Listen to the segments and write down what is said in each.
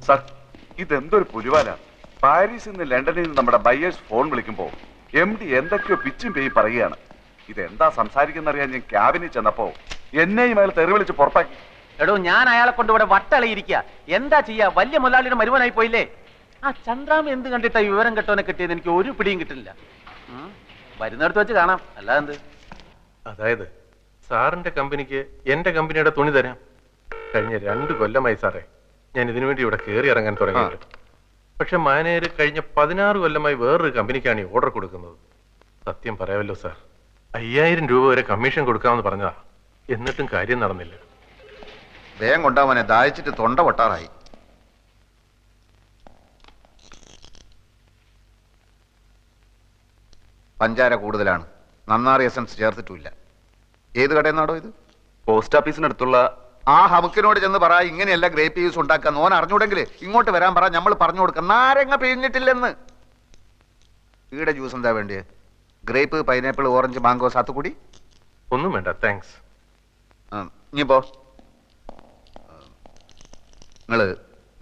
Sir, ഇതെന്തൊരു പുലിവാല. പാരീസിൽ നിന്ന് ലണ്ടനിൽ നിന്ന് നമ്മുടെ ബയേഴ്സ് ഫോൺ വിളിക്കുമ്പോ MD എന്തൊക്കെയോ പിച്ചും പേയി പറയുകയാണ്. ഇതെന്താ സംസാരിക്കുന്നറിയാൻ ഞാൻ ക്യാബിനിൽ ചെന്നപ്പോ എന്നെയും അയാൾ തെറി വിളിച്ച് പുറത്താക്കി. എടോ, ഞാൻ അയാളെ കൊണ്ട് ഇവിടെ വട്ടളയിരിക്കുക. എന്താ ചെയ്യാ, വലിയ മുതലാളിയുടെ മരുവനായി പോയില്ലേ. ആ ചന്ദ്രാമ എന്ത് കണ്ടിട്ടാ വിവരം കെട്ടോനെ കിട്ടിയത് എനിക്ക് ഒരു പിടിയും കിട്ടില്ല. വരുന്നിടത്ത് വെച്ച് കാണാം, അല്ലാതെന്ത്. അതായത് സാറിന്റെ കമ്പനിക്ക് എന്റെ കമ്പനിയുടെ തുണി തരാം. കഴിഞ്ഞ 2 കൊല്ലമായി സാറേ ഞാൻ ഇതിനു വേണ്ടി ഇവിടെ കയറി ഇറങ്ങാൻ തുടങ്ങിയിട്ട്. പക്ഷെ മാനേജർ കഴിഞ്ഞ 16 കൊല്ലമായി വേറൊരു കമ്പനിക്കാണ് ഈ ഓർഡർ കൊടുക്കുന്നത്. സത്യം പറയാമല്ലോ സാർ, 5000 രൂപ വരെ കമ്മീഷൻ കൊടുക്കാമെന്ന് പറഞ്ഞതാ. എന്നിട്ടും കാര്യം നടന്നില്ല. വേഗം കൊണ്ടാവനെ, ദാഹിച്ചിട്ട് തൊണ്ട പൊട്ടാറായി. പഞ്ചാര കൂടുതലാണ്, നന്നാറി എസൻസ് ചേർത്തിട്ടില്ല. ഏത് കടയെന്നാടോ ഇത്? പോസ്റ്റ് ഓഫീസിനടുത്തുള്ള ആ ഹമുക്കിനോട് ചെന്ന് പറ, ഇങ്ങനെയല്ല ഗ്രേപ്പ് ജ്യൂസ് ഉണ്ടാക്കാൻ. ഓൻ അറിഞ്ഞൂടെങ്കിൽ ഇങ്ങോട്ട് വരാൻ പറ, നമ്മൾ പറഞ്ഞു കൊടുക്കാം. നാരങ്ങ പിഴിഞ്ഞിട്ടില്ലെന്ന്. ഈടെ ജ്യൂസ് എന്താ വേണ്ടിയത്? Grape, pineapple, orange, mango, sathukudi? ഒന്നും വേണ്ട, താങ്ക്സ്. ഇനിയിപ്പോ നിങ്ങള്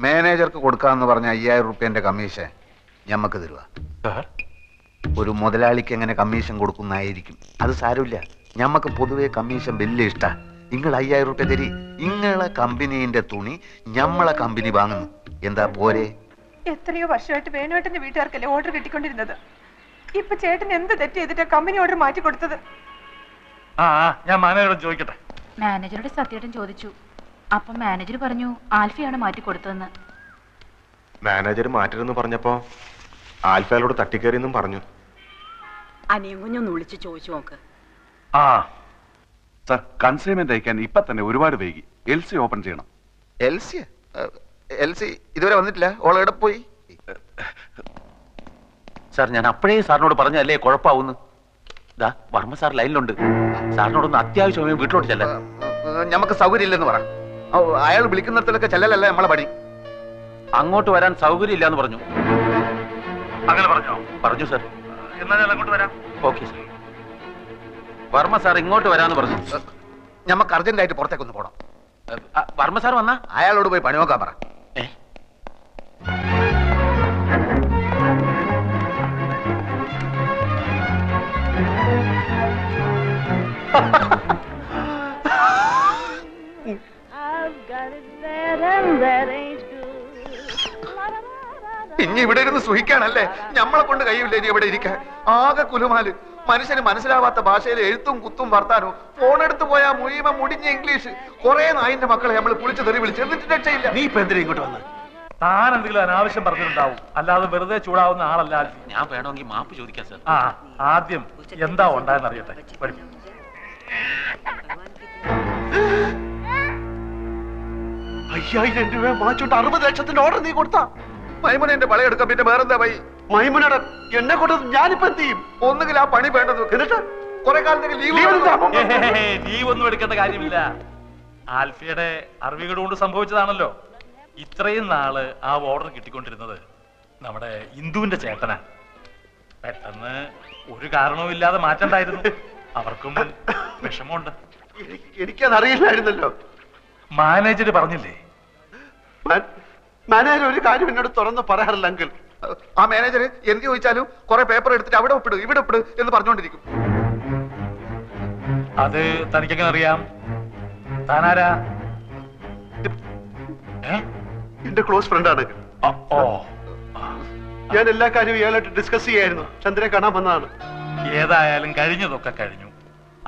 മാനേജർക്ക് കൊടുക്കാന്ന് പറഞ്ഞ 5000 റുപ്യന്റെ കമ്മീഷൻ ഞമ്മക്ക് തരുക. ഒരു മുതലാളിക്ക് എങ്ങനെ കമ്മീഷൻ കൊടുക്കുന്നതായിരിക്കും. അത് സാരമില്ല, ഞമ്മക്ക് പൊതുവെ കമ്മീഷൻ വലിയ ഇഷ്ട. നിങ്ങൾ 5000 റുപ്യ തരി. നിങ്ങളെ കമ്പനീന്റെ തുണി ഞമ്മളെ കമ്പനി വാങ്ങുന്നു. എന്താ പോരെ? എത്രയോ വർഷമായിട്ട് വേണുവേട്ടന്റെ വീട്ടുകാർക്കല്ലേ ഓർഡർ കിട്ടിക്കൊണ്ടിരുന്നത്. ഇപ്പൊ ചേട്ടൻ എന്ത് തെറ്റ് ചെയ്തിട്ടാ കമ്പനി ഓർഡർ മാറ്റി കൊടുത്തത്? ഞാൻ മാനേജറോട് ചോദിക്കട്ടെ. മാനേജറുടെ സത്യേട്ടൻ ചോദിച്ചു. അപ്പൊ മാനേജർ പറഞ്ഞു ആൽഫയാണ് മാറ്റി കൊടുത്തതെന്ന്. മാനേജർ മാറ്റരുന്ന് പറഞ്ഞപ്പോ ആൽഫയോട് തട്ടിക്കേറിയെന്നും പറഞ്ഞു. അനിയും കുഞ്ഞൊന്ന് വിളിച്ച് ചോദിച്ചു നോക്ക്. സർ, കൺസൈൻമെന്റ് അയക്കാൻ ഇപ്പൊ തന്നെ ഒരുപാട് വൈകി. LC ഓപ്പൺ ചെയ്യണം. LC ഇതുവരെ വന്നിട്ടില്ല. ഓൾ എവിടെ പോയി? സാർ, ഞാൻ അപ്പോഴേ സാറിനോട് പറഞ്ഞല്ലേ കുഴപ്പമാവുന്നു. ഇതാ വർമ്മ സാർ ലൈനിലുണ്ട്. സാറിനോടൊന്ന് അത്യാവശ്യമായി വീട്ടിലോട്ട് ചെല്ലാൻ. നമുക്ക് സൗകര്യം ഇല്ലെന്ന് പറ. അയാൾ വിളിക്കുന്നിടത്തൊക്കെ ചെല്ലലല്ലേ നമ്മളെ പണി. അങ്ങോട്ട് വരാൻ സൗകര്യം ഇല്ലാന്ന് പറഞ്ഞു. അങ്ങനെ പറഞ്ഞോ? പറഞ്ഞു സാർ. എന്നാ ഞാൻ അങ്ങോട്ട് വരാം. Okay sir. വർമ്മ സാർ ഇങ്ങോട്ട് വരാന്ന് പറഞ്ഞു. നമുക്ക് അർജന്റായിട്ട് പുറത്തേക്കൊന്ന് പോകണം. വർമ്മ സാർ വന്നാ അയാളോട് പോയി പണി നോക്കാൻ പറ. ഇനി ഇവിടെ ഇരുന്ന് സുഖിക്കാണല്ലേ? ഞമ്മളെ കൊണ്ട് കഴിയില്ല ഇനി ഇവിടെ ഇരിക്കാൻ. ആകെ കുലുമാല്. മനുഷ്യന് മനസ്സിലാവാത്ത ഭാഷയിൽ എഴുത്തും കുത്തും വർത്താനോ. ഫോണെടുത്ത് പോയാ മുഴുവൻ മുടിഞ്ഞ ഇംഗ്ലീഷ്. കുറെ നായിന്റെ മക്കളെ നമ്മൾ പുളിച്ച് തെറി വിളിച്ച് എന്നിട്ട് രക്ഷയില്ല. നീ ഇപ്പൊ എന്തിനാ ഇങ്ങോട്ട് വന്ന്? താൻ എന്തെങ്കിലും അനാവശ്യം പറഞ്ഞിട്ടുണ്ടാവും, അല്ലാതെ വെറുതെ ചൂടാവുന്ന ആളല്ല. ഞാൻ വേണമെങ്കിൽ മാപ്പ് ചോദിക്കാം സാർ. ആദ്യം എന്താ ഉണ്ടായെന്ന് അറിയട്ടെ. 5000 രൂപ വാങ്ങിച്ചോണ്ട് 60 ലക്ഷത്തിന്റെ ഓർഡർ നീ കൊടുത്താ? മൈമുന എന്റെ പളയെടുക്കാം. പിന്നെ വേറെന്താ വൈ? മൈമുനയുടെ എന്നെ കൊണ്ട് ഞാനിപ്പോ എന്ത് ചെയ്യും? ഒന്നുകിൽ ആ പണി വേണ്ടത്, എന്നിട്ട് കുറെ കാലത്തേക്ക് ലീവ് ഒന്നും എടുക്കേണ്ട കാര്യമില്ല. ആൽഫയുടെ അറിവുകൾ കൊണ്ട് സംഭവിച്ചതാണല്ലോ. ഇത്രയും നാള് ആ ഓർഡർ കിട്ടിക്കൊണ്ടിരുന്നത് നമ്മുടെ ഇന്ദുവിന്റെ ചേട്ടനാ. പെട്ടെന്ന് ഒരു കാരണവും ഇല്ലാതെ മാറ്റണ്ടായിരുന്നു. അവർക്കും വിഷമമുണ്ട്. എനിക്കത് അറിയില്ലായിരുന്നല്ലോ. മാനേജർ പറഞ്ഞില്ലേ? മാനേജർ ഒരു കാര്യം എന്നോട് തുറന്ന് പറയാറില്ല അങ്കിൾ. ആ മാനേജർ എന്ത് ചോദിച്ചാലും കുറെ പേപ്പർ എടുത്തിട്ട് അവിടെ ഒപ്പിട് ഇവിടെ ഒപ്പിട് എന്ന് പറഞ്ഞുകൊണ്ടിരിക്കും. അത് തനിക്കെങ്ങനെ അറിയാം? താനാരാ? എന്റെ ക്ലോസ് ഫ്രണ്ടാണ്. ഞാൻ എല്ലാ കാര്യവും ഇയാളായിട്ട് ഡിസ്കസ് ചെയ്യായിരുന്നു. ചന്ദ്രനെ കാണാൻ വന്നതാണ്. ഏതായാലും കഴിഞ്ഞതൊക്കെ കഴിഞ്ഞു.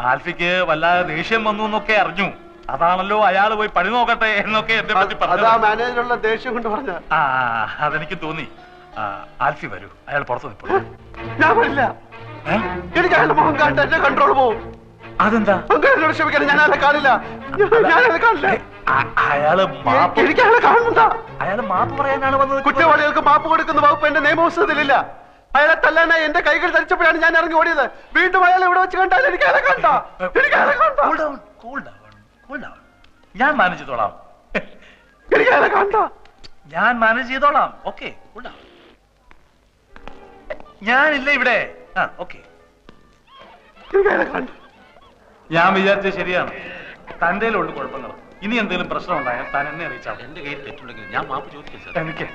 ആൽഫിക്ക് വല്ലാതെ ദേഷ്യം വന്നു എന്നൊക്കെ അറിഞ്ഞു. അതാണല്ലോ അയാൾ പോയി പണി നോക്കട്ടെ എന്നൊക്കെ എന്നെ പറ്റി പറഞ്ഞു. മാനേജറുള്ള ദേഷ്യം കൊണ്ട് പറഞ്ഞ. അതെനിക്ക് തോന്നി. ആൽഫി വരൂ, അയാൾ പുറത്ത് നിൽപ്പുള്ളൂ. ഞാൻ വരില്ല. എനിക്ക് അയാളുടെ മുഖം കണ്ട് എന്റെ കൺട്രോൾ പോവും. അതെന്താ? എന്നോട് ക്ഷമിക്കണം, ഞാൻ അയാളെ കാണില്ല. ഞാനയാളെ കാണില്ല. എനിക്ക് അയാളെ കാണുന്നുണ്ടാ? അയാൾ മാപ്പ് പറയാനാണ് വന്നത്. കുറ്റവാളികൾക്ക് മാപ്പ് കൊടുക്കുന്ന വകുപ്പ് എന്റെ നിയമപുസ്തകത്തിലില്ല. അയാളെ തല്ലാനായി എന്റെ കൈകൾ ധരിച്ചപ്പോഴാണ് ഞാൻ ഇറങ്ങി ഓടിയത്. വീണ്ടും അയാളെ ഇവിടെ വെച്ച് കണ്ടാൽ എനിക്ക് അയാളെ കണ്ട. ഞാൻ മാനേജ് ചെയ്തോളാം. എനിക്ക് അയാളെ കണ്ട. ഞാൻ മാനേജ് ചെയ്തോളാം. ഓക്കെ, ഞാനില്ല ഇവിടെ. ഓക്കെ, ഞാൻ വിചാരിച്ചത് ശരിയാണ്. തന്റെ ഉള്ളു കുഴപ്പങ്ങൾ. ഇനി എന്തെങ്കിലും പ്രശ്നം ഉണ്ടായാൽ താൻ എന്നെ അറിയിച്ചാൽ എന്റെ കയ്യിൽ തെറ്റുണ്ടെങ്കിൽ ഞാൻ മാപ്പ് ചോദിക്കും സാർ. എനിക്ക്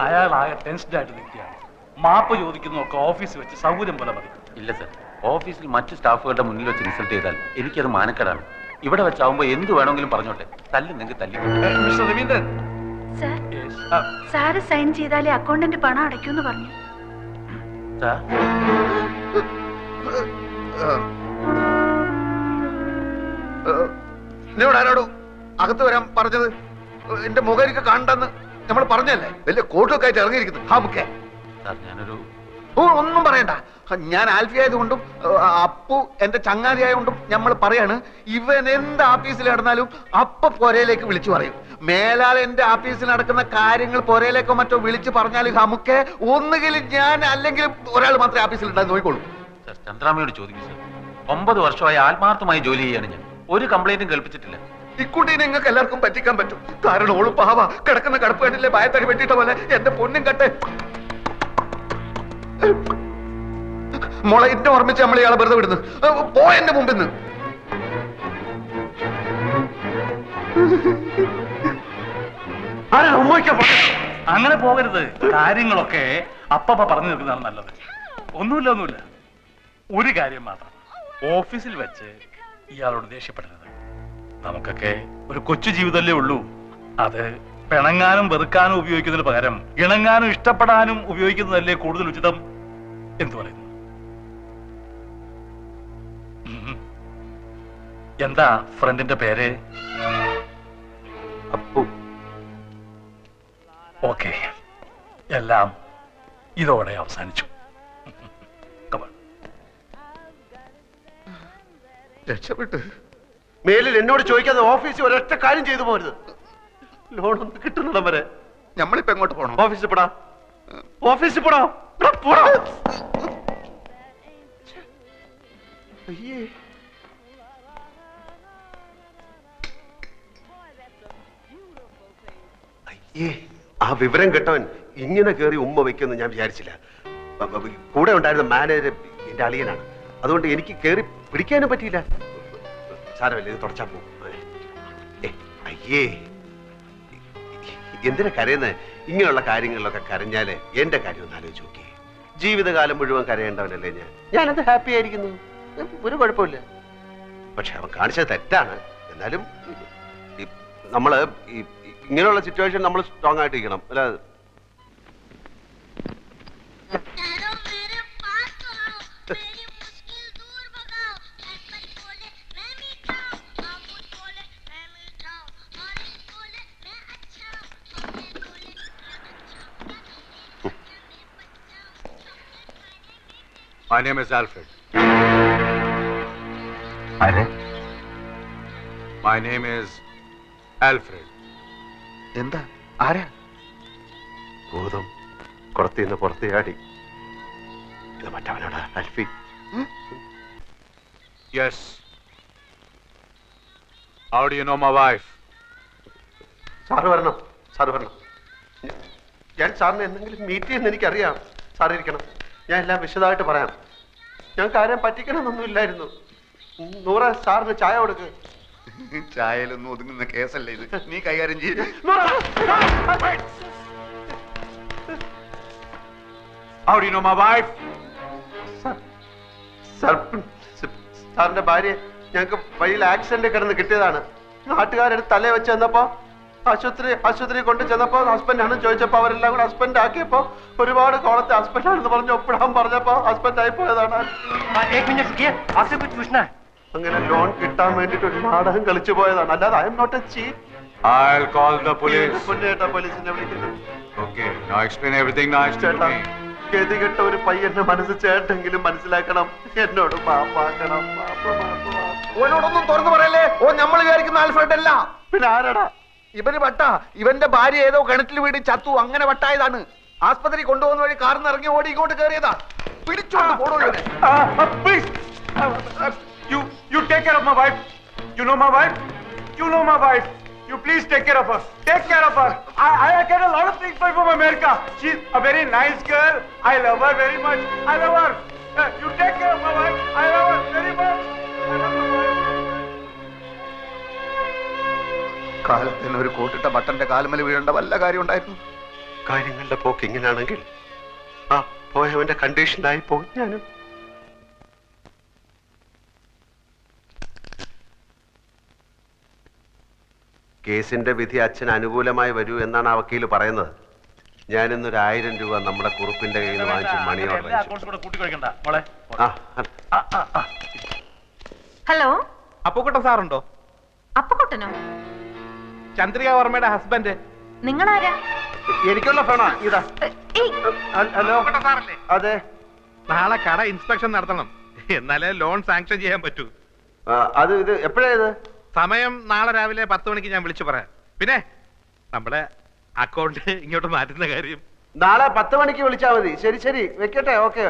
അയാൾ ആകെ ടെൻസ്ഡ് ആയിട്ട് നിൽക്കുകയാണ്. മാപ്പ് ചോദിക്കുന്നതൊക്കെ ഓഫീസിൽ വെച്ച് സൗകര്യം പോലെ മതി. ഇല്ല സാർ, ഓഫീസിൽ മറ്റു സ്റ്റാഫുകളുടെ മുന്നിൽ വെച്ച് ഇൻസൾട്ട് ചെയ്താൽ എനിക്കത് മാനക്കേടാണ്. ഇവിടെ വെച്ചാവുമ്പോ എന്ത് വേണമെങ്കിലും പറഞ്ഞോട്ടെ, തല്ലുന്നെങ്കിൽ തല്ലി. Mister Raveendran, sir sir sign ചെയ്താലേ അക്കൗണ്ടന്റ് പണം അടയ്ക്കൂന്ന് പറഞ്ഞു. സാർ എന്നോട് ആരോടോ അകത്ത് വരാൻ പറഞ്ഞത്? എന്റെ മുഖം എനിക്ക് കാണണ്ടെന്ന് നമ്മൾ പറഞ്ഞല്ലേ? വലിയ കോട്ടൊക്കെ ആയിട്ട് ഇറങ്ങിയിരിക്കുന്നു. സാർ ഞാനൊരു ഒന്നും പറയണ്ട. ഞാൻ ആൽഫി ആയതുകൊണ്ടും അപ്പു എന്റെ ചങ്ങാതി ആയതുകൊണ്ടും നമ്മൾ പറയാണ്, ഇവൻ എന്ത് ആഫീസിൽ നടന്നാലും അപ്പ പൊരയിലേക്ക് വിളിച്ചു പറയും. മേലാൽ എന്റെ ആഫീസിൽ നടക്കുന്ന കാര്യങ്ങൾ പൊരയിലേക്കോ മറ്റോ വിളിച്ചു പറഞ്ഞാൽ നമുക്ക് ഒന്നുകിൽ ഞാൻ അല്ലെങ്കിൽ ഒരാൾ മാത്രമേ ആഫീസിൽ ഉണ്ടായി നോക്കിക്കോളൂ. സാർ ചന്ദ്രാമയോട് ചോദിക്കും സാർ. 9 വർഷമായി ആത്മാർത്ഥമായി ജോലി ചെയ്യാണ് ഞാൻ. ഒരു കംപ്ലൈന്റും കേൾപ്പിച്ചിട്ടില്ല. ഇക്കുട്ടീനെ നിങ്ങൾക്ക് എല്ലാവർക്കും പറ്റിക്കാൻ പറ്റും. കാരണം ഓള് പാവ കിടക്കുന്ന കടപ്പ് കണ്ടില്ലേ, ഭയത്തടി വെട്ടിയിട്ട പോലെ. എന്റെ പൊന്നും കട്ടെ മോളെ ഇന്നെ ഓർമ്മിച്ച് നമ്മൾ ഇയാളെ വെറുതെ വിടുന്നു. പോ എന്റെ മുമ്പിൽ നിന്ന്. അങ്ങനെ പോകരുത്. കാര്യങ്ങളൊക്കെ അപ്പപ്പ പറഞ്ഞു നിൽക്കുന്നതാണ് നല്ലത്. ഒന്നുമില്ല. ഒരു കാര്യം മാത്രം, ഓഫീസിൽ വെച്ച് ഇയാളോട് ദേഷ്യപ്പെടരുത്. നമുക്കൊക്കെ ഒരു കൊച്ചു ജീവിതമല്ലേ ഉള്ളൂ. അത് പിണങ്ങാനും വെറുക്കാനും ഉപയോഗിക്കുന്നതിന് പകരം ഇണങ്ങാനും ഇഷ്ടപ്പെടാനും ഉപയോഗിക്കുന്നതല്ലേ കൂടുതൽ ഉചിതം. എന്തു പറയുന്നു? എന്താ ഫ്രണ്ടിന്റെ പേര്? അപ്പു. ഓക്കെ, എല്ലാം ഇതോടെ അവസാനിച്ചു. രക്ഷപ്പെട്ട് മേലിൽ എന്നോട് ചോദിക്കാതെ ഓഫീസിൽ ഒരൊറ്റ കാര്യം ചെയ്തു പോരുത്. ലോണൊന്നും കിട്ടുന്നിടം വരെ നമ്മളിപ്പോ എങ്ങോട്ട് പോകണം? ഓഫീസിൽ പോടാ. ഓഫീസിൽ പോടാ. പോടാ. അയ്യേ. അയ്യേ, ആ വിവരം കേട്ടവൻ ഇങ്ങനെ കേറി ഉമ്മ വെക്കുമെന്ന് ഞാൻ വിചാരിച്ചില്ല. കൂടെ ഉണ്ടായിരുന്ന മാനേജർ എന്റെ അളിയനാണ്. അതുകൊണ്ട് എനിക്ക് കേറി പിടിക്കാനും പറ്റിയില്ല. സാരമല്ല, ഇത് തുടച്ചാ പോകും. അയ്യേ, എന്തിനാ കരയുന്നത്? ഇങ്ങനെയുള്ള കാര്യങ്ങളിലൊക്കെ കരഞ്ഞാല് എന്റെ കാര്യം ഒന്ന് ആലോചിച്ച് നോക്കി. ജീവിതകാലം മുഴുവൻ കരയേണ്ടവനല്ലേ ഞാൻ. ഞാനത് ഹാപ്പി ആയിരിക്കുന്നു, ഒരു കുഴപ്പമില്ല. പക്ഷെ അവൻ കാണിച്ചത് തെറ്റാണ്. എന്നാലും നമ്മള് ഇങ്ങനെയുള്ള സിറ്റുവേഷൻ നമ്മൾ സ്ട്രോങ് ആയിട്ടിരിക്കണം. അല്ല, My name is Alfred. My name is Alfred. എന്താ? ആരാ? ഭൂതം കുറത്തിന്ന് പുറത്ത് ചാടി. ഇത് മറ്റവനാണ് അൽഫി. Yes. How do you know my wife? Sir വരണം, സാറ് വരണം. ഞാൻ സാറിനെ എന്തെങ്കിലും മീറ്റ് ചെയ്യുന്ന എനിക്കറിയാം. സാറ് ഇരിക്കണം, ഞാൻ എല്ലാം വിശദമായിട്ട് പറയാം. ഞങ്ങൾക്ക് ആരെയും പറ്റിക്കണമെന്നൊന്നും ഇല്ലായിരുന്നു. നൂറ, സാറിന് ചായ കൊടുക്ക്. ചായയിലൊന്നും ഒതുങ്ങുന്ന കേസല്ലേ ഇത്, നീ കൈകാര്യം ചെയ്യും. How do you know my wife? സാറിന്റെ ഭാര്യ ഞങ്ങൾക്ക് വഴിയിൽ ആക്സിഡന്റ് കിടന്ന് കിട്ടിയതാണ്. നാട്ടുകാരെടുത്ത് തലയെ വെച്ച് ചെന്നപ്പോ ആശുപത്രി കൊണ്ട് ചെന്നപ്പോ ഹസ്ബൻഡ് ആണെന്ന് ചോദിച്ചപ്പോ അവരെല്ലാം കൂടെ ഹസ്ബൻഡ് ആക്കിയപ്പോ ഒരുപാട് കോളത്തെ ഹസ്ബൻഡ് ആണെന്ന് പറഞ്ഞ് ഒപ്പിടാൻ പറഞ്ഞപ്പോ ഹസ്ബൻഡ് ആയി പോയതാണ്. അങ്ങനെ ലോൺ കിട്ടാൻ വേണ്ടിട്ട് ഒരു നാടകം കളിച്ചു പോയതാണ്. അല്ലാതെ I am not a cheat. I'll call the police. പോലീസിനെ വിളിക്കുന്നു. Okay, now explain everything nice to ചേട്ടാ, me. ഗതികെട്ട ഒരു പയ്യന്റെ മനസ്സ് ചേട്ടെങ്കിലും മനസ്സിലാക്കണം. എന്നോട് മാപ്പാക്കണം. ഓനോടൊന്നും തുറന്നു പറയല്ലേ. ഓ നമ്മൾ വിചാരിക്കുന്ന ആൽഫ്രഡ് അല്ല. പിന്നെ ആരാടാ? ഇവന് വട്ട. ഇവന്റെ ഭാര്യ ഏതോ കിണറ്റിൽ വീട് ചത്തു, അങ്ങനെ വട്ടായതാണ്. ആസ്പത്രി കൊണ്ടുപോകുന്ന വഴി കാറിന്ന് ഇറങ്ങി ഓടി ഇങ്ങോട്ട് കയറിയതാ. പിടിച്ചോണ്ട് പോടോ ഇവനെ. Please, you take care of my wife. You know my wife. You know my wife. You please take care of her. Take care of her. I get a lot of things from America. She's a very nice girl. I love her very much. I love her. You take care of my wife. I love her very much. I love my wife. കാലത്തിന് ഒരു കോട്ടിട്ട ബട്ടന്റെ കാലുമല വീഴേണ്ട വല്ല കാര്യം ഉണ്ടായിരുന്നു? കാര്യങ്ങളുടെ പോക്ക് ഇങ്ങനെയാണെങ്കിൽ ആ പോയവന്റെ കണ്ടീഷനായി പോകും ഞാനും. കേസിന്റെ വിധി അച്ഛന് അനുകൂലമായി വരൂ എന്നാണ് ആ വക്കീല് പറയുന്നത്. ഞാനിന്നൊരു 1000 രൂപ നമ്മുടെ കുറുപ്പിന്റെ കയ്യിൽ നിന്ന് വാങ്ങിച്ച് മണി ഓർഡർ ഹലോ, അപ്പുക്കുട്ടൻ സാറുണ്ടോ? അപ്പുക്കുട്ടനോ? ചന്ദ്രിക വർമ്മയുടെ ഹസ്ബൻഡ്. നിങ്ങളാരാ? എനിക്കുള്ള ഫോണാ ഇതാ. ഹലോ, അതെ. നാളെ കട ഇൻസ്പെക്ഷൻ നടത്തണം, എന്നാലേ ലോൺ സാങ്ഷൻ ചെയ്യാൻ പറ്റൂ. അത് ഇത് എപ്പോഴാ ഇത്? സമയം നാളെ രാവിലെ 10 മണിക്ക് ഞാൻ വിളിച്ചു പറയാം. പിന്നെ നമ്മുടെ അക്കൗണ്ട് ഇങ്ങോട്ട് മാറ്റുന്ന കാര്യം നാളെ 10 മണിക്ക് വിളിച്ചാ മതി. ശരി ശരി, വെക്കട്ടെ. ഓക്കെ.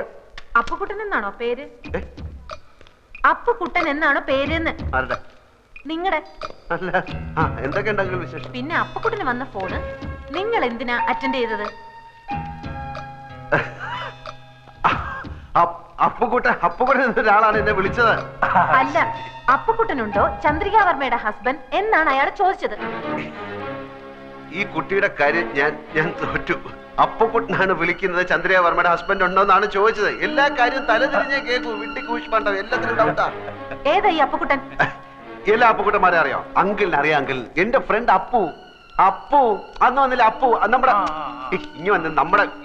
അപ്പുക്കുട്ടൻ എന്നാണോ പേര്? അപ്പുക്കുട്ടൻ എന്നാണോ പേരെന്ന്? ആരുടെ? നിങ്ങളുടെ. അല്ല, എന്തൊക്കെ ഉണ്ടെങ്കിലും വിശേഷം. പിന്നെ അപ്പുക്കുട്ടന് വന്ന ഫോണ് നിങ്ങൾ എന്തിനാ അറ്റൻഡ് ചെയ്തത്? അപ്പുക്കുട്ടൻ എന്നൊരാളാണ് എന്നെ വിളിച്ചത്. അല്ല, അപ്പുക്കുട്ടനുണ്ടോ ചന്ദ്രിക വർമ്മയുടെ ഹസ്ബൻഡ് എന്നാണ് അയാൾ ചോദിച്ചത്. ഈ കുട്ടിയുടെ കാര്യം ഞാൻ തോറ്റു. അപ്പുക്കുട്ടനാണ് വിളിക്കുന്നത്, ചന്ദ്രിക വർമ്മയുടെ ഹസ്ബൻഡ് ഉണ്ടോ എന്നാണ് ചോദിച്ചത്. എല്ലാ കാര്യവും തലതിരിഞ്ഞേ കേൾക്കൂ. വിട്ടി കൂഷിപ്പണ്ടോ, എല്ലാത്തിനും ഡൗട്ടാ. ഏതാ ഈ അപ്പുക്കുട്ടൻ? എല്ലാ അപ്പുക്കുട്ടന്മാരെ അറിയാം. അങ്കിളിനെ അറിയാം. അങ്കിൾ എന്റെ ഫ്രണ്ട് അപ്പു അന്ന് വന്നില്ല. അപ്പു നമ്മുടെ ഇനി വന്ന്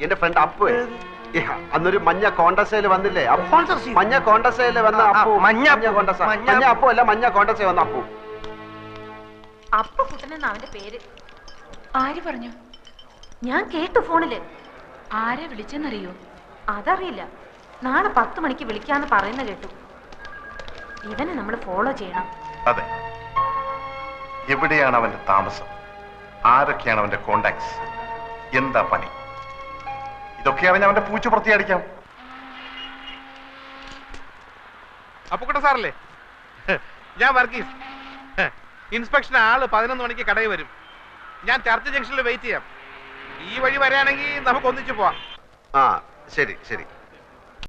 എന്റെ ഫ്രണ്ട് അപ്പു അന്നൊരു മഞ്ഞ കോണ്ടസയില് വന്നില്ലേ? മഞ്ഞ കോണ്ടസയില് വന്ന അപ്പു. മഞ്ഞ അപ്പു അല്ല, മഞ്ഞ കോണ്ടസയിൽ വന്ന അപ്പു. അപ്പുക്കുട്ടൻ എന്നാ അവന്റെ പേര്. ആര് പറഞ്ഞു? ഞാൻ കേട്ടു ഫോണില്. ആരെ വിളിച്ചെന്നറിയോ? അതറിയില്ല. നാളെ 10 മണിക്ക് വിളിക്കാന്ന് പറയുന്ന കേട്ടു. ഇവനെ നമ്മൾ ഫോളോ ചെയ്യണം. അതെ. എവിടെയാണ് അവന്റെ താമസം? ആരൊക്കെയാണ് അവന്റെ കോണ്ടാക്ട്സ്? എന്താ പണി? ഇതൊക്കെ അറിഞ്ഞ അവന്റെ പൂച്ച പുറത്തിയടിക്കാം. അപ്പുക്കുട്ടൻ സാറല്ലേ? ഞാൻ വർഗീസ്. ഇൻസ്പെക്ഷൻ ആള് 11 മണിക്ക് കടയിൽ വരും. ഞാൻ ചർച്ച് ജംഗ്ഷനിൽ വെയിറ്റ് ചെയ്യാം. ഈ വഴി വരാണെങ്കിൽ നമുക്ക് ഒന്നിച്ചു പോവാം. ശരി ശരി.